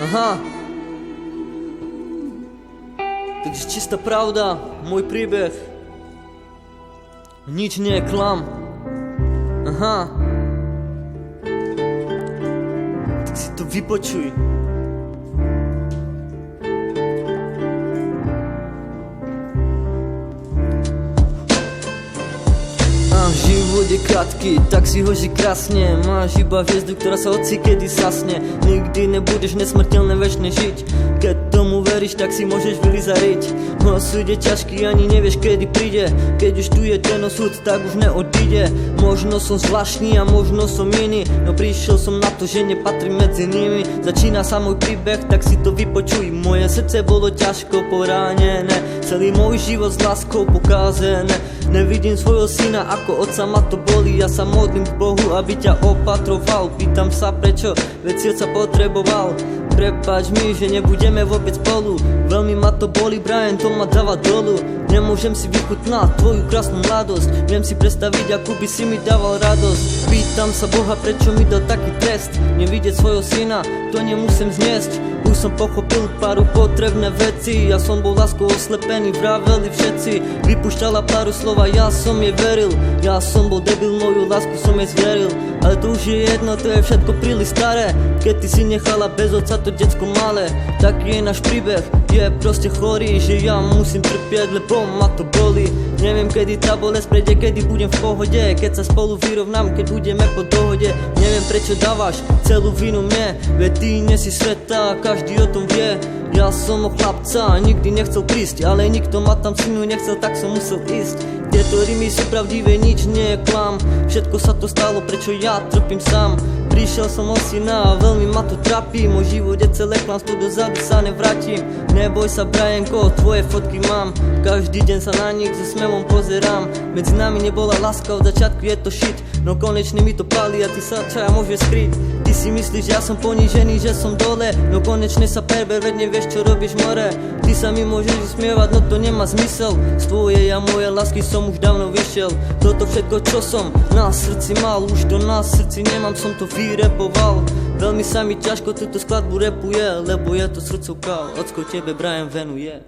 Aha. Takže čistá pravda, môj príbeh. Nič nie je klam. Aha. Tak si to vypočuj. Život je krátky, tak si ho ži krásne. Máš iba hviezdu, ktorá sa hoci kedy sasne. Nikdy nebudeš nesmrteľné večne žiť. Keď tomu veríš, tak si môžeš vylizariť. Osud je ťažký, ani nevieš kedy príde. Keď už tu je ten osud, tak už neodíde. Možno som zvláštny a možno som iný, no prišiel som na to, že nepatrím medzi nimi. Začína sa môj príbeh, tak si to vypočuj. Moje srdce bolo ťažko poránené, celý môj život s láskou pokázené. Nevidím svojho syna, ako otca ma to bolí. Ja sa modlím k Bohu, aby ťa opatroval. Pýtam sa prečo, veď si otca potreboval. Prepáč mi, že nebudeme vôbec spolu. Veľmi ma to bolí, Brian, to ma dáva dolu. Nemôžem si vychutnať tvoju krásnu mladosť. Viem si predstaviť, akú by si mi dával radosť. Pýtam sa Boha, prečo mi dal taký trest. Nevidieť svojho syna, to nemusím zniesť. Už som pochopil páru potrebné veci. Ja som bol láskou oslepený, vraveli všetci. Vypúšťala páru slova, ja som jej veril. Ja som bol debil, moju lásku som jej zveril. Ale to už je jedno, to je všetko príliš staré. Keď ty si nechala bez otca to decko malé. Taký je náš príbeh, je proste chorý, že ja musím trpieť, lebo ma to bolí. Neviem kedy tá bolesť prejde, kedy budem v pohode. Keď sa spolu vyrovnám, keď budeme po dohode. Neviem prečo dávaš celú vinu mne, veď ty nie si sveta, každý o tom vie. Ja som o chlapca, nikdy nechcel prísť, ale nikto ma tam synu nechcel, tak som musel ísť. Tieto rymy sú pravdivé, nič nie je klam. Všetko sa to stalo, prečo ja trpím sám. Prišiel som o syna a veľmi ma to trápi. Môj život je celé klamstvo, dozadu sa nevrátim. Neboj sa, Brianko, tvoje fotky mám. Každý deň sa na nich so smevom pozerám. Medzi nami nebola láska, od začiatku je to shit. No konečne mi to palí a ty sa čaja môže skryť. Ty si myslíš, že ja som ponížený, že som dole. No konečne sa perber, veď nevieš čo robíš more. Ty sa mi môžeš usmievať, no to nemá zmysel. Z tvojej a moje lásky som už dávno vyšiel. Toto všetko čo som na srdci mal, už to na srdci nemám, som to vyrepoval. Veľmi sa mi ťažko túto skladbu repuje, lebo je to srdcovka, ocko tebe Brian venuje.